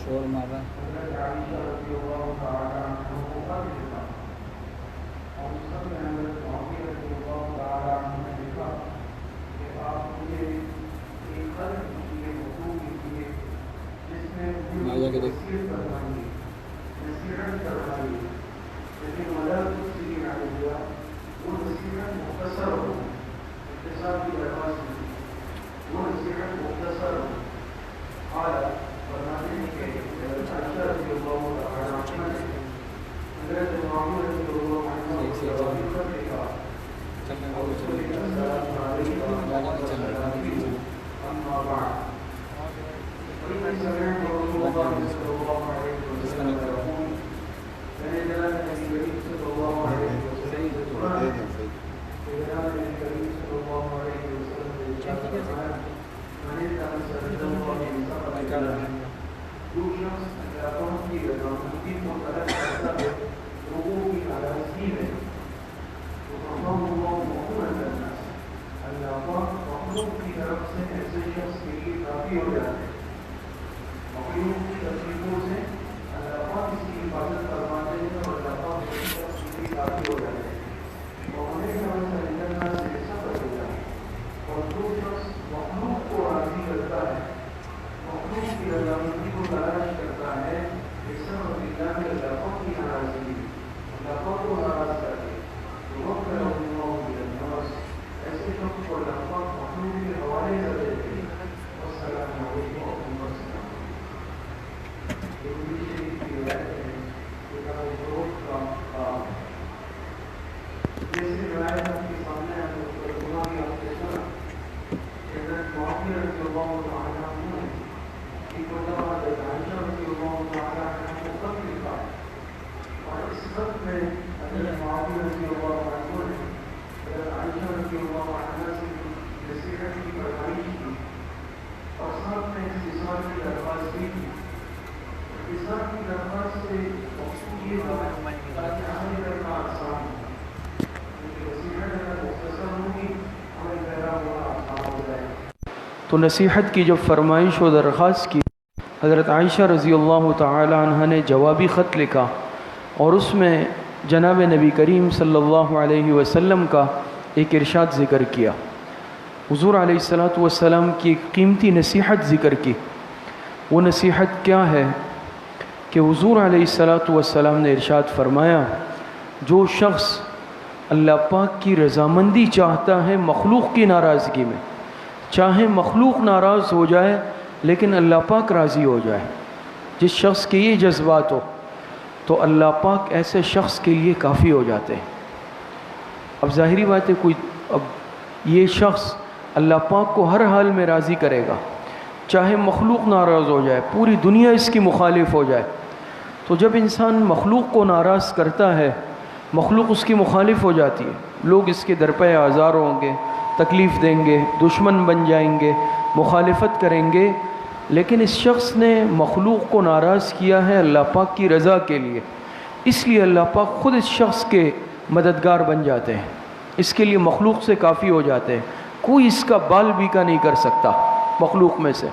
شور مارا جا کے دیکھ تو نصیحت کی جب فرمائش و درخواست کی، حضرت عائشہ رضی اللہ تعالی عنہ نے جوابی خط لکھا اور اس میں جناب نبی کریم صلی اللہ علیہ وسلم کا ایک ارشاد ذکر کیا، حضور علیہ السلام کی ایک قیمتی نصیحت ذکر کی۔ وہ نصیحت کیا ہے کہ حضور علیہ السلام نے ارشاد فرمایا، جو شخص اللہ پاک کی رضامندی چاہتا ہے مخلوق کی ناراضگی میں، چاہے مخلوق ناراض ہو جائے لیکن اللہ پاک راضی ہو جائے، جس شخص کے یہ جذبات ہو تو اللہ پاک ایسے شخص کے لیے کافی ہو جاتے ہیں۔ اب ظاہری بات ہے اب یہ شخص اللہ پاک کو ہر حال میں راضی کرے گا، چاہے مخلوق ناراض ہو جائے، پوری دنیا اس کی مخالف ہو جائے۔ تو جب انسان مخلوق کو ناراض کرتا ہے، مخلوق اس کی مخالف ہو جاتی ہے، لوگ اس کے درپے آزار ہوں گے، تکلیف دیں گے، دشمن بن جائیں گے، مخالفت کریں گے، لیکن اس شخص نے مخلوق کو ناراض کیا ہے اللہ پاک کی رضا کے لیے، اس لیے اللہ پاک خود اس شخص کے مددگار بن جاتے ہیں، اس کے لیے مخلوق سے کافی ہو جاتے ہیں، کوئی اس کا بال بیکا نہیں کر سکتا مخلوق میں سے۔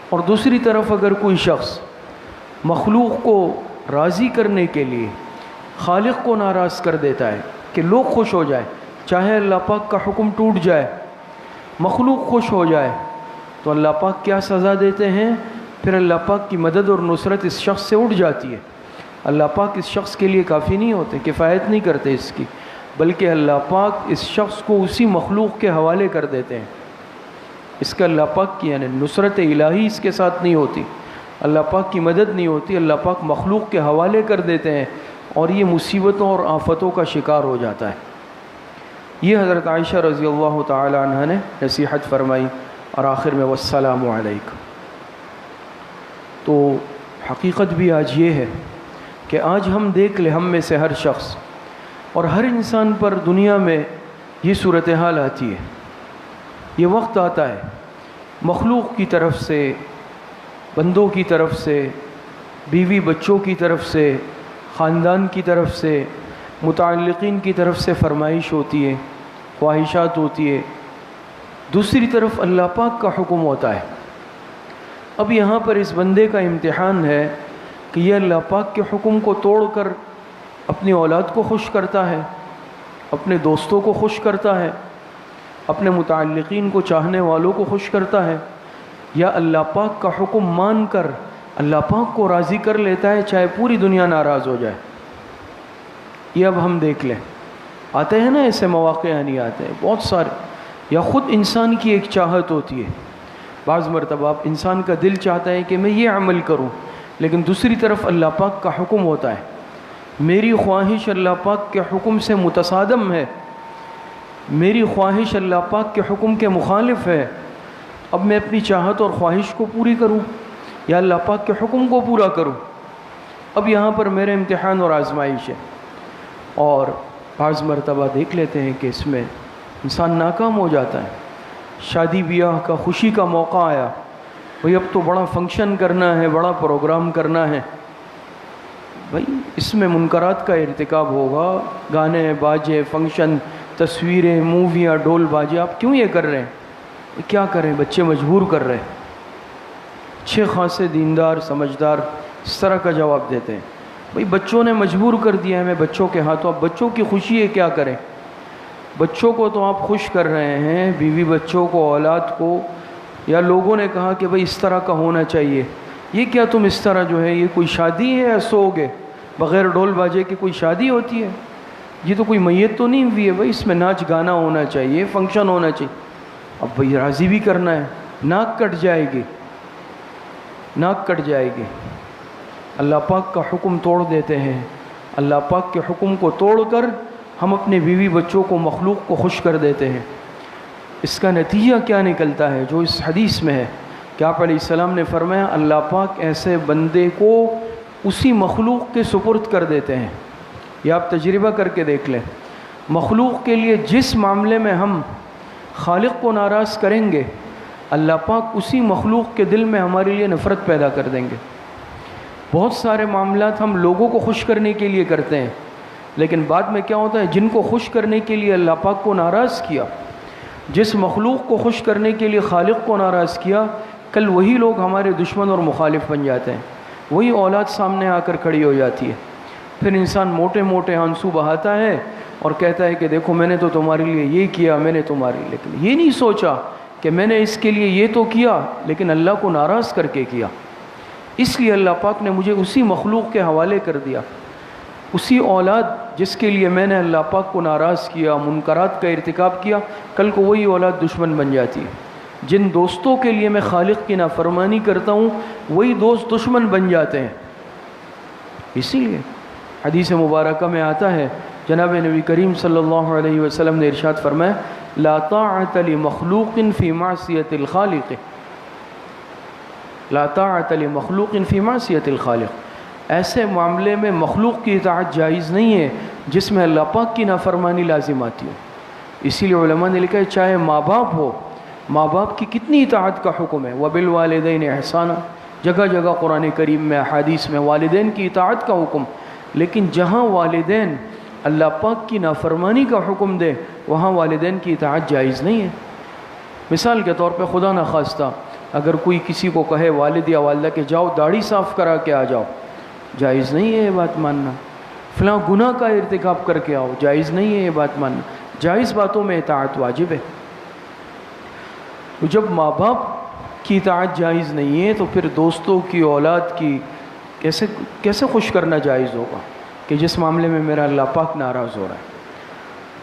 اور دوسری طرف اگر کوئی شخص مخلوق کو راضی کرنے کے لیے خالق کو ناراض کر دیتا ہے کہ لوگ خوش ہو جائیں، چاہے اللہ پاک کا حکم ٹوٹ جائے، مخلوق خوش ہو جائے، تو اللہ پاک کیا سزا دیتے ہیں؟ پھر اللہ پاک کی مدد اور نصرت اس شخص سے اٹھ جاتی ہے، اللہ پاک اس شخص کے لیے کافی نہیں ہوتے، کفایت نہیں کرتے اس کی، بلکہ اللہ پاک اس شخص کو اسی مخلوق کے حوالے کر دیتے ہیں۔ اس کا اللہ پاک کی یعنی نصرت الہی اس کے ساتھ نہیں ہوتی، اللہ پاک کی مدد نہیں ہوتی، اللہ پاک مخلوق کے حوالے کر دیتے ہیں اور یہ مصیبتوں اور آفتوں کا شکار ہو جاتا ہے۔ یہ حضرت عائشہ رضی اللہ تعالی عنہ نے نصیحت فرمائی، اور آخر میں والسلام علیکم۔ تو حقیقت بھی آج یہ ہے کہ آج ہم دیکھ لیں، ہم میں سے ہر شخص اور ہر انسان پر دنیا میں یہ صورتحال آتی ہے، یہ وقت آتا ہے مخلوق کی طرف سے، بندوں کی طرف سے، بیوی بچوں کی طرف سے، خاندان کی طرف سے، متعلقین کی طرف سے فرمائش ہوتی ہے، خواہشات ہوتی ہے، دوسری طرف اللہ پاک کا حکم ہوتا ہے۔ اب یہاں پر اس بندے کا امتحان ہے کہ یہ اللہ پاک کے حکم کو توڑ کر اپنی اولاد کو خوش کرتا ہے، اپنے دوستوں کو خوش کرتا ہے، اپنے متعلقین کو، چاہنے والوں کو خوش کرتا ہے، یا اللہ پاک کا حکم مان کر اللہ پاک کو راضی کر لیتا ہے چاہے پوری دنیا ناراض ہو جائے۔ یہ اب ہم دیکھ لیں، آتے ہیں نا ایسے مواقع، نہیں آتے ہیں بہت سارے، یا خود انسان کی ایک چاہت ہوتی ہے، بعض مرتبہ انسان کا دل چاہتا ہے کہ میں یہ عمل کروں، لیکن دوسری طرف اللہ پاک کا حکم ہوتا ہے، میری خواہش اللہ پاک کے حکم سے متصادم ہے، میری خواہش اللہ پاک کے حکم کے مخالف ہے، اب میں اپنی چاہت اور خواہش کو پوری کروں یا اللہ پاک کے حکم کو پورا کروں؟ اب یہاں پر میرے امتحان اور آزمائش ہے، اور بعض مرتبہ دیکھ لیتے ہیں کہ اس میں انسان ناکام ہو جاتا ہے۔ شادی بیاہ کا خوشی کا موقع آیا، بھئی اب تو بڑا فنکشن کرنا ہے، بڑا پروگرام کرنا ہے، بھئی اس میں منکرات کا ارتکاب ہوگا، گانے باجے، فنکشن، تصویریں، موویاں، ڈول باجے، آپ کیوں یہ کر رہے ہیں؟ کیا کریں، بچے مجبور کر رہے ہیں۔ اچھے خاصے دیندار سمجھدار اس طرح کا جواب دیتے ہیں، بھئی بچوں نے مجبور کر دیا ہے، میں بچوں کے ہاتھوں، اب بچوں کی خوشی ہے، کیا کریں؟ بچوں کو تو آپ خوش کر رہے ہیں، بیوی بچوں کو، اولاد کو، یا لوگوں نے کہا کہ بھئی اس طرح کا ہونا چاہیے، یہ کیا تم اس طرح جو ہے، یہ کوئی شادی ہے یا سوگے؟ بغیر ڈول باجے کی کوئی شادی ہوتی ہے؟ یہ تو کوئی میت تو نہیں ہوئی ہے، بھئی اس میں ناچ گانا ہونا چاہیے، فنکشن ہونا چاہیے۔ اب بھئی راضی بھی کرنا ہے، ناک کٹ جائے گی، ناک کٹ جائے گی۔ اللہ پاک کا حکم توڑ دیتے ہیں، اللہ پاک کے حکم کو توڑ کر ہم اپنے بیوی بچوں کو، مخلوق کو خوش کر دیتے ہیں۔ اس کا نتیجہ کیا نکلتا ہے جو اس حدیث میں ہے کہ آپ علیہ السلام نے فرمایا اللہ پاک ایسے بندے کو اسی مخلوق کے سپرد کر دیتے ہیں۔ یہ آپ تجربہ کر کے دیکھ لیں، مخلوق کے لیے جس معاملے میں ہم خالق کو ناراض کریں گے، اللہ پاک اسی مخلوق کے دل میں ہمارے لیے نفرت پیدا کر دیں گے۔ بہت سارے معاملات ہم لوگوں کو خوش کرنے کے لیے کرتے ہیں، لیکن بعد میں کیا ہوتا ہے، جن کو خوش کرنے کے لیے اللہ پاک کو ناراض کیا، جس مخلوق کو خوش کرنے کے لیے خالق کو ناراض کیا، کل وہی لوگ ہمارے دشمن اور مخالف بن جاتے ہیں، وہی اولاد سامنے آ کر کھڑی ہو جاتی ہے۔ پھر انسان موٹے موٹے آنسو بہاتا ہے اور کہتا ہے کہ دیکھو میں نے تو تمہارے لیے یہ کیا، میں نے تمہارے لیے، لیکن یہ نہیں سوچا کہ میں نے اس کے لیے یہ تو کیا، لیکن اللہ کو ناراض کر کے کیا، اس لیے اللہ پاک نے مجھے اسی مخلوق کے حوالے کر دیا، اسی اولاد جس کے لیے میں نے اللہ پاک کو ناراض کیا، منکرات کا ارتکاب کیا، کل کو وہی اولاد دشمن بن جاتی ہے۔ جن دوستوں کے لیے میں خالق کی نافرمانی کرتا ہوں، وہی دوست دشمن بن جاتے ہیں۔ اسی لیے حدیث مبارکہ میں آتا ہے، جناب نبی کریم صلی اللہ علیہ وسلم نے ارشاد فرمایا لا طاعت لمخلوق فی معصیت الخالق، لا طاعت لمخلوق فی معصیت الخالق، ایسے معاملے میں مخلوق کی اطاعت جائز نہیں ہے جس میں اللہ پاک کی نافرمانی لازم آتی ہو۔ اسی لیے علماء نے لکھا ہے چاہے ماں باپ ہو، ماں باپ کی کتنی اطاعت کا حکم ہے، وبالوالدین احسانا، جگہ جگہ قرآن کریم میں، احادیث میں والدین کی اطاعت کا حکم، لیکن جہاں والدین اللہ پاک کی نافرمانی کا حکم دے وہاں والدین کی اطاعت جائز نہیں ہے۔ مثال کے طور پہ خدا نخواستہ اگر کوئی کسی کو کہے والد یا والدہ کہ جاؤ داڑھی صاف کرا کے آ جاؤ، جائز نہیں ہے یہ بات ماننا۔ فلاں گناہ کا ارتکاب کر کے آؤ، جائز نہیں ہے یہ بات ماننا۔ جائز باتوں میں اطاعت واجب ہے۔ تو جب ماں باپ کی اطاعت جائز نہیں ہے تو پھر دوستوں کی، اولاد کی کیسے خوش کرنا جائز ہوگا کہ جس معاملے میں میرا اللہ پاک ناراض ہو رہا ہے۔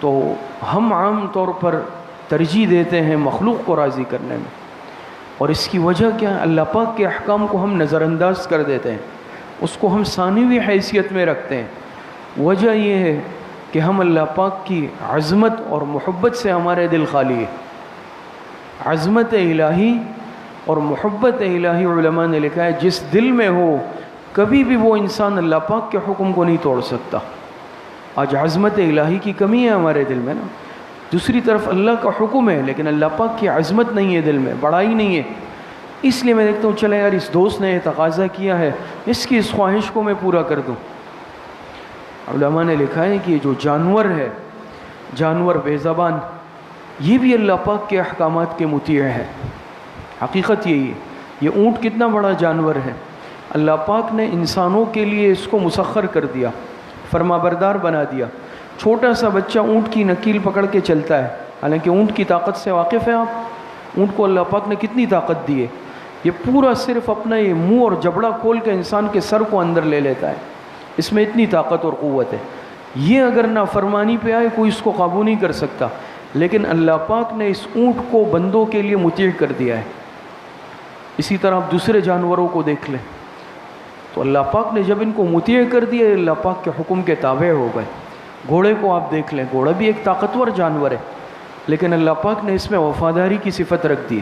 تو ہم عام طور پر ترجیح دیتے ہیں مخلوق کو راضی کرنے میں، اور اس کی وجہ کیا ہے؟ اللہ پاک کے احکام کو ہم نظر انداز کر دیتے ہیں، اس کو ہم ثانوی حیثیت میں رکھتے ہیں۔ وجہ یہ ہے کہ ہم اللہ پاک کی عظمت اور محبت سے ہمارے دل خالی ہے۔ عظمت الہی اور محبت الہی علماء نے لکھا ہے جس دل میں ہو کبھی بھی وہ انسان اللہ پاک کے حکم کو نہیں توڑ سکتا۔ آج عظمت الہی کی کمی ہے ہمارے دل میں نا، دوسری طرف اللہ کا حکم ہے لیکن اللہ پاک کی عظمت نہیں ہے دل میں، بڑائی نہیں ہے۔ اس لیے میں دیکھتا ہوں چلے یار اس دوست نے تقاضا کیا ہے، اس کی اس خواہش کو میں پورا کر دوں۔ علماء نے لکھا ہے کہ یہ جو جانور ہے، جانور بے زبان، یہ بھی اللہ پاک کے احکامات کے مطیع ہے۔ حقیقت یہی ہے یہ اونٹ کتنا بڑا جانور ہے، اللہ پاک نے انسانوں کے لیے اس کو مسخر کر دیا، فرما بردار بنا دیا۔ چھوٹا سا بچہ اونٹ کی نکیل پکڑ کے چلتا ہے، حالانکہ اونٹ کی طاقت سے واقف ہیں آپ؟ اونٹ کو اللہ پاک نے کتنی طاقت دی ہے، یہ پورا صرف اپنا یہ منہ اور جبڑا کھول کے انسان کے سر کو اندر لے لیتا ہے، اس میں اتنی طاقت اور قوت ہے۔ یہ اگر نافرمانی پہ آئے کوئی اس کو قابو نہیں کر سکتا، لیکن اللہ پاک نے اس اونٹ کو بندوں کے لیے مطیع کر دیا ہے۔ اسی طرح آپ دوسرے جانوروں کو دیکھ لیں تو اللہ پاک نے جب ان کو مطیع کر دیا، اللہ پاک کے حکم کے تابع ہو گئے۔ گھوڑے کو آپ دیکھ لیں، گھوڑا بھی ایک طاقتور جانور ہے، لیکن اللہ پاک نے اس میں وفاداری کی صفت رکھ دی۔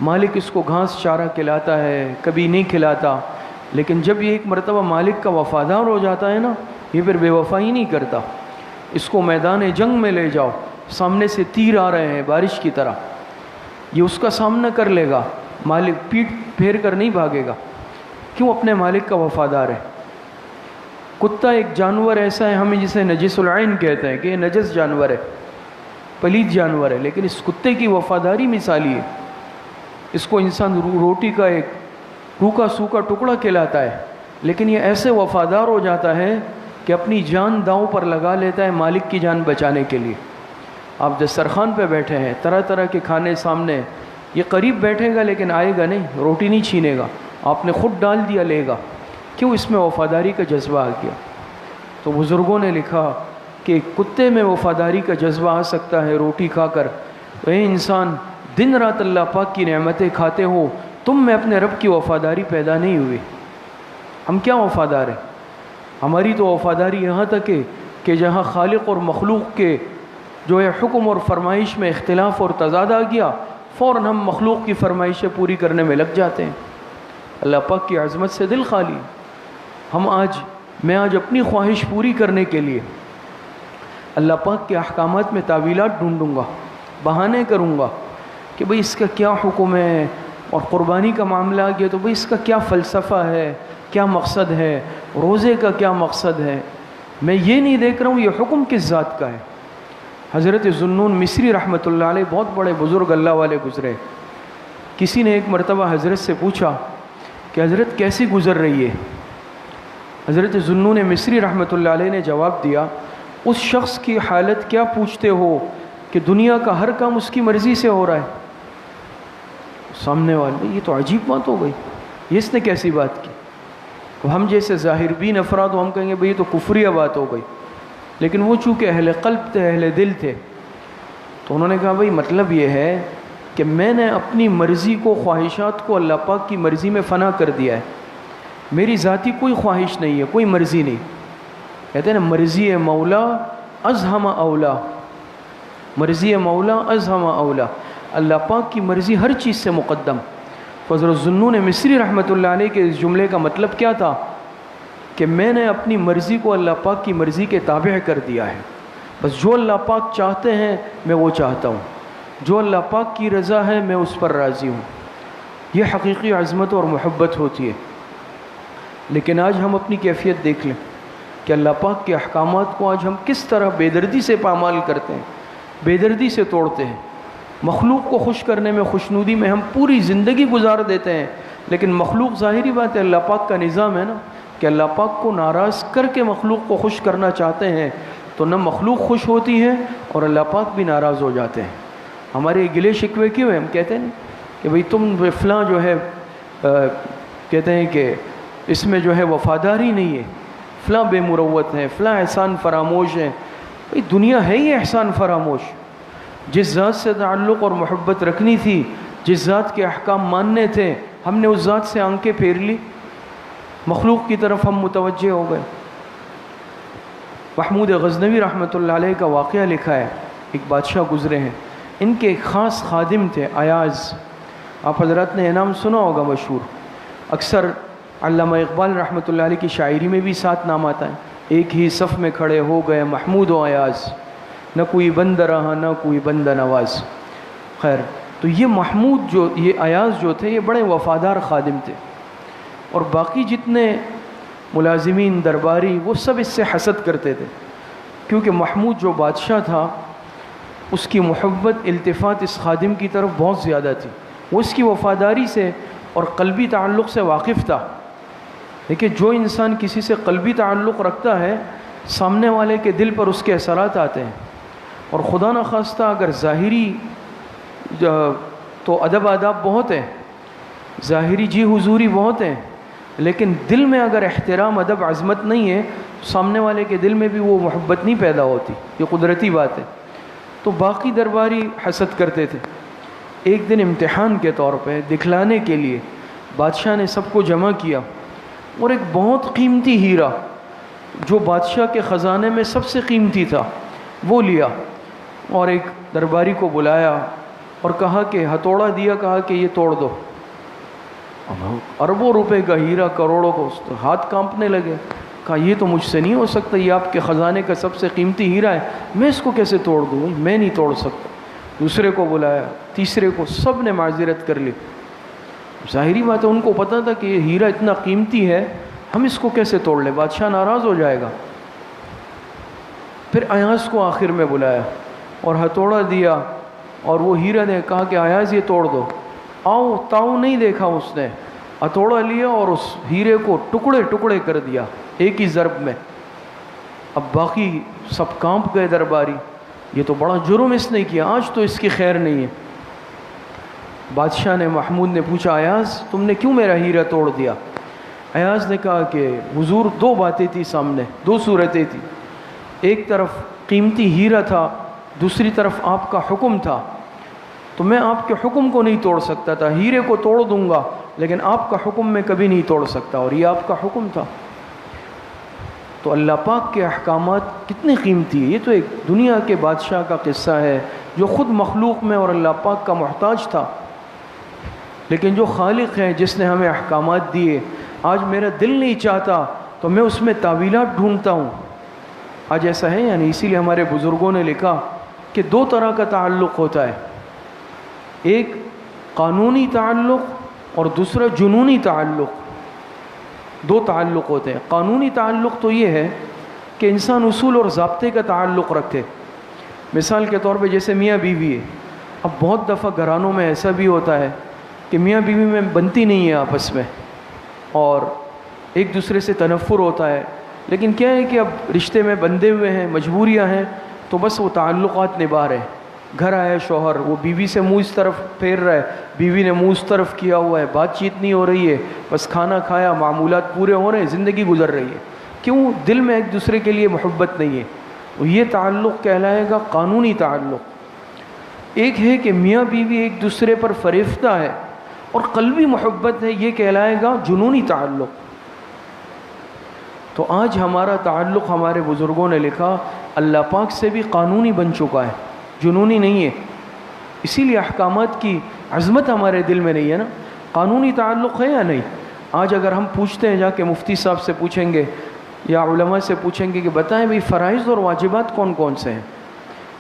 مالک اس کو گھاس چارہ کھلاتا ہے، کبھی نہیں کھلاتا، لیکن جب یہ ایک مرتبہ مالک کا وفادار ہو جاتا ہے نا، یہ پھر بے وفائی نہیں کرتا۔ اس کو میدان جنگ میں لے جاؤ، سامنے سے تیر آ رہے ہیں بارش کی طرح، یہ اس کا سامنا کر لے گا، مالک پیٹھ پھیر کر نہیں بھاگے گا، کیوں؟ اپنے مالک کا وفادار ہے۔ کتا ایک جانور ایسا ہے، ہمیں جسے نجس العین کہتے ہیں کہ یہ نجس جانور ہے، پلید جانور ہے، لیکن اس کتے کی وفاداری مثالی ہے۔ اس کو انسان روٹی کا ایک روکھا سوکھا ٹکڑا کھلاتا ہے، لیکن یہ ایسے وفادار ہو جاتا ہے کہ اپنی جان داؤں پر لگا لیتا ہے مالک کی جان بچانے کے لیے۔ آپ دسترخوان پہ بیٹھے ہیں، طرح طرح کے کھانے سامنے، یہ قریب بیٹھے گا لیکن آئے گا نہیں، روٹی نہیں چھینے گا، آپ نے خود ڈال دیا لے گا، کیوں؟ اس میں وفاداری کا جذبہ آ گیا۔ تو بزرگوں نے لکھا کہ کتے میں وفاداری کا جذبہ آ سکتا ہے روٹی کھا کر، تو اے انسان دن رات اللہ پاک کی نعمتیں کھاتے ہو، تم میں اپنے رب کی وفاداری پیدا نہیں ہوئی۔ ہم کیا وفادار ہیں؟ ہماری تو وفاداری یہاں تک ہے کہ جہاں خالق اور مخلوق کے جو ہے حکم اور فرمائش میں اختلاف اور تضاد آ گیا، فوراً ہم مخلوق کی فرمائشیں پوری کرنے میں لگ جاتے ہیں۔ اللہ پاک کی عظمت سے دل خالی۔ میں آج اپنی خواہش پوری کرنے کے لیے اللہ پاک کے احکامات میں تعویلات ڈھونڈوں گا، بہانے کروں گا کہ بھئی اس کا کیا حکم ہے، اور قربانی کا معاملہ آ گیا تو بھئی اس کا کیا فلسفہ ہے، کیا مقصد ہے، روزے کا کیا مقصد ہے۔ میں یہ نہیں دیکھ رہا ہوں یہ حکم کس ذات کا ہے۔ حضرت ذوالنون مصری رحمۃ اللہ علیہ بہت بڑے بزرگ اللہ والے گزرے، کسی نے ایک مرتبہ حضرت سے پوچھا کہ حضرت کیسی گزر رہی ہے؟ حضرت ذوالنون مصری رحمۃ اللہ علیہ نے جواب دیا، اس شخص کی حالت کیا پوچھتے ہو کہ دنیا کا ہر کام اس کی مرضی سے ہو رہا ہے۔ سامنے والے، یہ تو عجیب بات ہو گئی، یہ اس نے کیسی بات کی؟ ہم جیسے ظاہر بین افراد ہم کہیں گے بھئی یہ تو کفریہ بات ہو گئی، لیکن وہ چونکہ اہل قلب تھے، اہل دل تھے، تو انہوں نے کہا بھئی مطلب یہ ہے کہ میں نے اپنی مرضی کو، خواہشات کو اللہ پاک کی مرضی میں فنا کر دیا ہے، میری ذاتی کوئی خواہش نہیں ہے، کوئی مرضی نہیں۔ کہتے ہیں نا مرضی مولا ازہم اولا، مرضی مولا ازہم اولا، اللہ پاک کی مرضی ہر چیز سے مقدم۔ حضرت ذوالنون مصری رحمۃ اللہ علیہ کے اس جملے کا مطلب کیا تھا کہ میں نے اپنی مرضی کو اللہ پاک کی مرضی کے تابع کر دیا ہے، بس جو اللہ پاک چاہتے ہیں میں وہ چاہتا ہوں، جو اللہ پاک کی رضا ہے میں اس پر راضی ہوں۔ یہ حقیقی عظمت اور محبت ہوتی ہے۔ لیکن آج ہم اپنی کیفیت دیکھ لیں کہ اللہ پاک کے احکامات کو آج ہم کس طرح بے دردی سے پامال کرتے ہیں، بے دردی سے توڑتے ہیں۔ مخلوق کو خوش کرنے میں، خوشنودی میں ہم پوری زندگی گزار دیتے ہیں، لیکن مخلوق ظاہری بات ہے، اللہ پاک کا نظام ہے نا کہ اللہ پاک کو ناراض کر کے مخلوق کو خوش کرنا چاہتے ہیں، تو نہ مخلوق خوش ہوتی ہے اور اللہ پاک بھی ناراض ہو جاتے ہیں۔ ہمارے گلے شکوے کیوں ہیں؟ ہم کہتے ہیں کہ بھئی تم فلاں جو ہے کہتے ہیں کہ اس میں جو ہے وفاداری نہیں ہے، فلاں بے مروت ہے، فلاں احسان فراموش ہے۔ بھئی دنیا ہے یہ احسان فراموش؟ جس ذات سے تعلق اور محبت رکھنی تھی، جس ذات کے احکام ماننے تھے، ہم نے اس ذات سے آنکھیں پھیر لی، مخلوق کی طرف ہم متوجہ ہو گئے۔ محمود غزنوی رحمۃ اللہ علیہ کا واقعہ لکھا ہے، ایک بادشاہ گزرے ہیں، ان کے ایک خاص خادم تھے ایاز، آپ حضرات نے یہ نام سنا ہوگا مشہور، اکثر علامہ اقبال رحمۃ اللہ علیہ کی شاعری میں بھی ساتھ نام آتا ہے، ایک ہی صف میں کھڑے ہو گئے محمود و ایاز، نہ کوئی بند رہا نہ کوئی بند نواز۔ خیر، تو یہ محمود یہ ایاز جو تھے یہ بڑے وفادار خادم تھے، اور باقی جتنے ملازمین درباری وہ سب اس سے حسد کرتے تھے، کیونکہ محمود جو بادشاہ تھا اس کی محبت، التفات اس خادم کی طرف بہت زیادہ تھی، وہ اس کی وفاداری سے اور قلبی تعلق سے واقف تھا. دیکھیے جو انسان کسی سے قلبی تعلق رکھتا ہے سامنے والے کے دل پر اس کے اثرات آتے ہیں. اور خدا نخواستہ اگر ظاہری تو ادب آداب بہت ہیں، ظاہری جی حضوری بہت ہیں، لیکن دل میں اگر احترام ادب عظمت نہیں ہے سامنے والے کے دل میں بھی وہ محبت نہیں پیدا ہوتی. یہ قدرتی بات ہے. تو باقی درباری حسد کرتے تھے. ایک دن امتحان کے طور پہ دکھلانے کے لیے بادشاہ نے سب کو جمع کیا اور ایک بہت قیمتی ہیرا جو بادشاہ کے خزانے میں سب سے قیمتی تھا وہ لیا اور ایک درباری کو بلایا اور کہا کہ ہتھوڑا دیا، کہا کہ یہ توڑ دو. اربوں روپے کا ہیرا، کروڑوں کو، ہاتھ کانپنے لگے. کہا یہ تو مجھ سے نہیں ہو سکتا، یہ آپ کے خزانے کا سب سے قیمتی ہیرا ہے، میں اس کو کیسے توڑ دوں؟ میں نہیں توڑ سکتا. دوسرے کو بلایا، تیسرے کو، سب نے معذرت کر لی. ظاہری بات ہے ان کو پتہ تھا کہ یہ ہیرا اتنا قیمتی ہے، ہم اس کو کیسے توڑ لیں، بادشاہ ناراض ہو جائے گا. پھر ایاز کو آخر میں بلایا اور ہتھوڑا دیا اور وہ ہیرا نے کہا کہ ایاز یہ توڑ دو. آؤ تاؤ نہیں دیکھا اس نے، ہتھوڑا لیا اور اس ہیرے کو ٹکڑے ٹکڑے کر دیا ایک ہی ضرب میں. اب باقی سب کانپ گئے درباری، یہ تو بڑا جرم اس نے کیا، آج تو اس کی خیر نہیں ہے. بادشاہ نے محمود نے پوچھا ایاز تم نے کیوں میرا ہیرا توڑ دیا؟ ایاز نے کہا کہ حضور دو باتیں تھی سامنے، دو صورتیں تھیں. ایک طرف قیمتی ہیرا تھا، دوسری طرف آپ کا حکم تھا. تو میں آپ کے حکم کو نہیں توڑ سکتا تھا، ہیرے کو توڑ دوں گا لیکن آپ کا حکم میں کبھی نہیں توڑ سکتا، اور یہ آپ کا حکم تھا. تو اللہ پاک کے احکامات کتنی قیمتی ہے. یہ تو ایک دنیا کے بادشاہ کا قصہ ہے جو خود مخلوق میں اور اللہ پاک کا محتاج تھا، لیکن جو خالق ہے جس نے ہمیں احکامات دیے، آج میرا دل نہیں چاہتا تو میں اس میں تعویلات ڈھونڈتا ہوں. آج ایسا ہے یعنی اسی لیے ہمارے بزرگوں نے لکھا کہ دو طرح کا تعلق ہوتا ہے، ایک قانونی تعلق اور دوسرا جنونی تعلق. دو تعلق ہوتے ہیں. قانونی تعلق تو یہ ہے کہ انسان اصول اور ضابطے کا تعلق رکھے. مثال کے طور پہ جیسے میاں بیوی ہے. اب بہت دفعہ گھرانوں میں ایسا بھی ہوتا ہے کہ میاں بیوی میں بنتی نہیں ہے آپس میں اور ایک دوسرے سے تنفر ہوتا ہے، لیکن کیا ہے کہ اب رشتے میں بندھے ہوئے ہیں، مجبوریاں ہیں، تو بس وہ تعلقات نبھا رہے ہیں. گھر آیا شوہر، وہ بیوی سے منہ اس طرف پھیر رہا ہے، بیوی نے منہ اس طرف کیا ہوا ہے، بات چیت نہیں ہو رہی ہے، بس کھانا کھایا، معمولات پورے ہو رہے ہیں، زندگی گزر رہی ہے. کیوں؟ دل میں ایک دوسرے کے لیے محبت نہیں ہے. یہ تعلق کہلائے گا قانونی تعلق. ایک ہے کہ میاں بیوی ایک دوسرے پر فریفتہ ہے اور قلبی محبت ہے، یہ کہلائے گا جنونی تعلق. تو آج ہمارا تعلق ہمارے بزرگوں نے لکھا اللہ پاک سے بھی قانونی بن چکا ہے، جنونی نہیں ہے. اسی لیے احکامات کی عظمت ہمارے دل میں نہیں ہے نا. قانونی تعلق ہے یا نہیں؟ آج اگر ہم پوچھتے ہیں، جا کے مفتی صاحب سے پوچھیں گے یا علماء سے پوچھیں گے کہ بتائیں بھئی فرائض اور واجبات کون کون سے ہیں،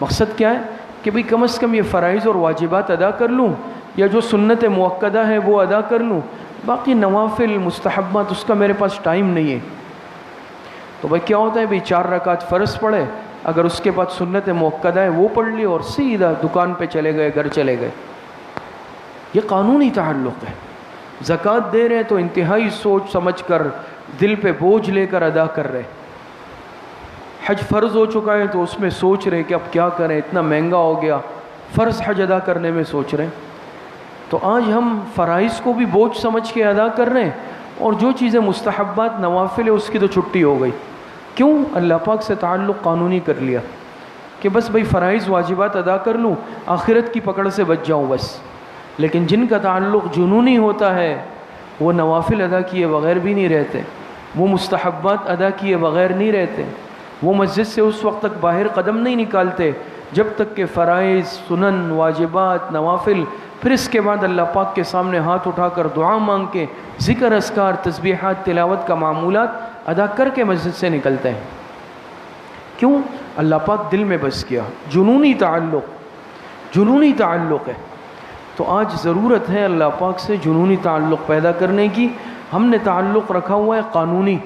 مقصد کیا ہے کہ بھئی کم از کم یہ فرائض اور واجبات ادا کر لوں یا جو سنت مؤکدہ ہے وہ ادا کر لوں، باقی نوافل مستحبات اس کا میرے پاس ٹائم نہیں ہے. تو بھئی کیا ہوتا ہے، بھئی 4 رکعت فرض پڑھے، اگر اس کے بعد سنت مؤکدہ ہے وہ پڑھ لی اور سیدھا دکان پہ چلے گئے، گھر چلے گئے. یہ قانونی تعلق ہے. زکوٰۃ دے رہے ہیں تو انتہائی سوچ سمجھ کر، دل پہ بوجھ لے کر ادا کر رہے. حج فرض ہو چکا ہے تو اس میں سوچ رہے کہ اب کیا کریں، اتنا مہنگا ہو گیا، فرض حج ادا کرنے میں سوچ رہے ہیں. تو آج ہم فرائض کو بھی بوجھ سمجھ کے ادا کر رہے ہیں اور جو چیزیں مستحبات نوافل ہے اس کی تو چھٹی ہو گئی. کیوں؟ اللہ پاک سے تعلق قانونی کر لیا کہ بس بھئی فرائض واجبات ادا کر لوں، آخرت کی پکڑ سے بچ جاؤں بس. لیکن جن کا تعلق جنونی ہوتا ہے وہ نوافل ادا کیے بغیر بھی نہیں رہتے، وہ مستحبات ادا کیے بغیر نہیں رہتے، وہ مسجد سے اس وقت تک باہر قدم نہیں نکالتے جب تک کہ فرائض، سنن، واجبات، نوافل، پھر اس کے بعد اللہ پاک کے سامنے ہاتھ اٹھا کر دعا مانگ کے ذکر، اذکار، تسبیحات، تلاوت کا معمولات ادا کر کے مسجد سے نکلتے ہیں. کیوں؟ اللہ پاک دل میں بس کیا. جنونی تعلق ہے. تو آج ضرورت ہے اللہ پاک سے جنونی تعلق پیدا کرنے کی. ہم نے تعلق رکھا ہوا ہے قانونی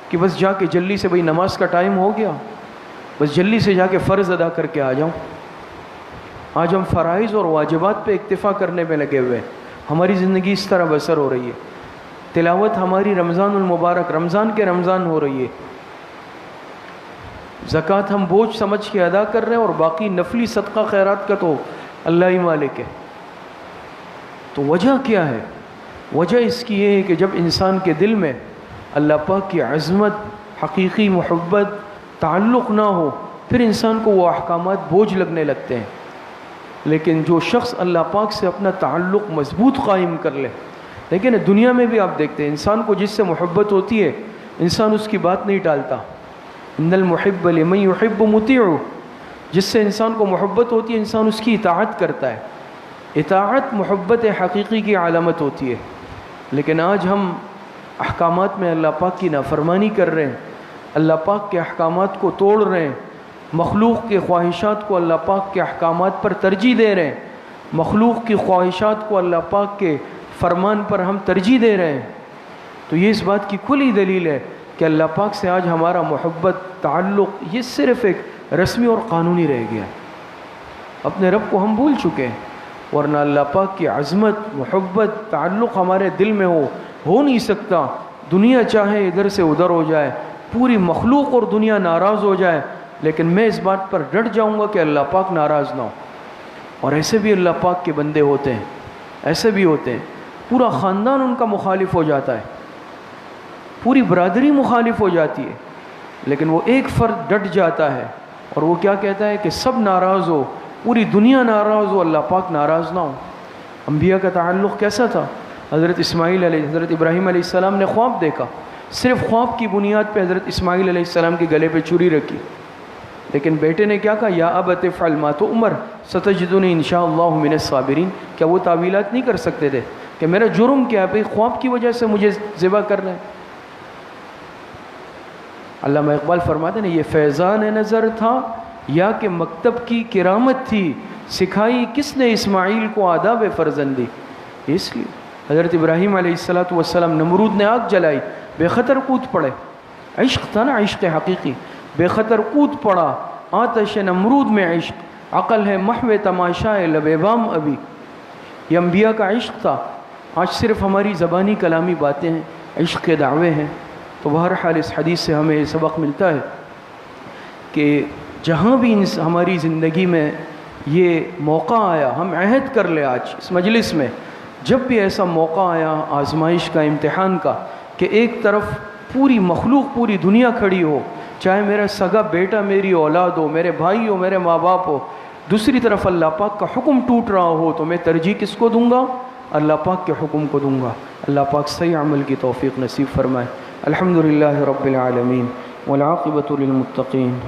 کہ بس جا کے جلدی سے بھئی نماز کا ٹائم ہو گیا، بس جلدی سے جا کے فرض ادا کر کے آ جاؤں. آج ہم فرائض اور واجبات پہ اکتفا کرنے میں لگے ہوئے ہیں. ہماری زندگی اس طرح بسر ہو رہی ہے، تلاوت ہماری رمضان المبارک رمضان کے رمضان ہو رہی ہے، زکوٰۃ ہم بوجھ سمجھ کے ادا کر رہے ہیں، اور باقی نفلی صدقہ خیرات کا تو اللہ ہی مالک ہے۔ تو وجہ کیا ہے؟ وجہ اس کی یہ ہے کہ جب انسان کے دل میں اللہ پاک کی عظمت، حقیقی محبت، تعلق نہ ہو، پھر انسان کو وہ احکامات بوجھ لگنے لگتے ہیں۔ لیکن جو شخص اللہ پاک سے اپنا تعلق مضبوط قائم کر لے، لیکن دنیا میں بھی آپ دیکھتے ہیں انسان کو جس سے محبت ہوتی ہے انسان اس کی بات نہیں ٹالتا۔ ان المحب لمن يحب مطیع، جس سے انسان کو محبت ہوتی ہے انسان اس کی اطاعت کرتا ہے۔ اطاعت محبت حقیقی کی علامت ہوتی ہے۔ لیکن آج ہم احکامات میں اللہ پاک کی نافرمانی کر رہے ہیں، اللہ پاک کے احکامات کو توڑ رہے ہیں، مخلوق کے خواہشات کو اللہ پاک کے احکامات پر ترجیح دے رہے ہیں، مخلوق کی خواہشات کو اللہ پاک کے فرمان پر ہم ترجیح دے رہے ہیں۔ تو یہ اس بات کی کھلی دلیل ہے کہ اللہ پاک سے آج ہمارا محبت، تعلق یہ صرف ایک رسمی اور قانونی رہ گیا۔ اپنے رب کو ہم بھول چکے ہیں، ورنہ اللہ پاک کی عظمت، محبت، تعلق ہمارے دل میں ہو نہیں سکتا۔ دنیا چاہے ادھر سے ادھر ہو جائے، پوری مخلوق اور دنیا ناراض ہو جائے، لیکن میں اس بات پر ڈٹ جاؤں گا کہ اللہ پاک ناراض نہ ہو۔ اور ایسے بھی اللہ پاک کے بندے ہوتے ہیں، ایسے بھی ہوتے ہیں پورا خاندان ان کا مخالف ہو جاتا ہے، پوری برادری مخالف ہو جاتی ہے، لیکن وہ ایک فرد ڈٹ جاتا ہے اور وہ کیا کہتا ہے کہ سب ناراض ہو، پوری دنیا ناراض ہو، اللہ پاک ناراض نہ ہو۔ انبیاء کا تعلق کیسا تھا؟ حضرت ابراہیم علیہ السلام نے خواب دیکھا، صرف خواب کی بنیاد پہ حضرت اسماعیل علیہ السلام کے گلے پہ چھری رکھی، لیکن بیٹے نے کیا کہا؟ یا ابت افعل ما تؤمر ستجدنی انشاءاللہ من الصابرین۔ کیا وہ تعویلات نہیں کر سکتے تھے کہ میرا جرم کیا ہے بھئی، خواب کی وجہ سے مجھے ذبح کر رہے ہیں؟ علامہ اقبال فرماتے ہیں یہ فیضان نظر تھا یا کہ مکتب کی کرامت تھی، سکھائی کس نے اسماعیل کو آداب فرزندی۔ اس لیے حضرت ابراہیم علیہ السلام نمرود نے آگ جلائی، بے خطر کود پڑے، عشق تھا نا، عشق حقیقی، بے خطر کود پڑا، آتش نمرود میں عشق، عقل ہے محو تماشائے لب بام ابھی۔ یہ انبیاء کا عشق تھا۔ آج صرف ہماری زبانی کلامی باتیں ہیں، عشق کے دعوے ہیں۔ تو بہرحال اس حدیث سے ہمیں یہ سبق ملتا ہے کہ جہاں بھی ہماری زندگی میں یہ موقع آیا، ہم عہد کر لیں آج اس مجلس میں، جب بھی ایسا موقع آیا آزمائش کا، امتحان کا، کہ ایک طرف پوری مخلوق، پوری دنیا کھڑی ہو، چاہے میرا سگا بیٹا، میری اولاد ہو، میرے بھائی ہو، میرے ماں باپ ہو، دوسری طرف اللہ پاک کا حکم ٹوٹ رہا ہو، تو میں ترجیح کس کو دوں گا؟ اللہ پاک کے حکم کو دوں گا۔ اللہ پاک صحیح عمل کی توفیق نصیب فرمائے۔ الحمدللہ رب العالمین والعاقبۃ للمتقین۔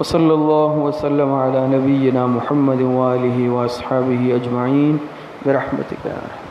وصلی اللہ وسلم علی نبینا محمد وآلہ واصحابہ اجمعین برحمتک یا ارحم۔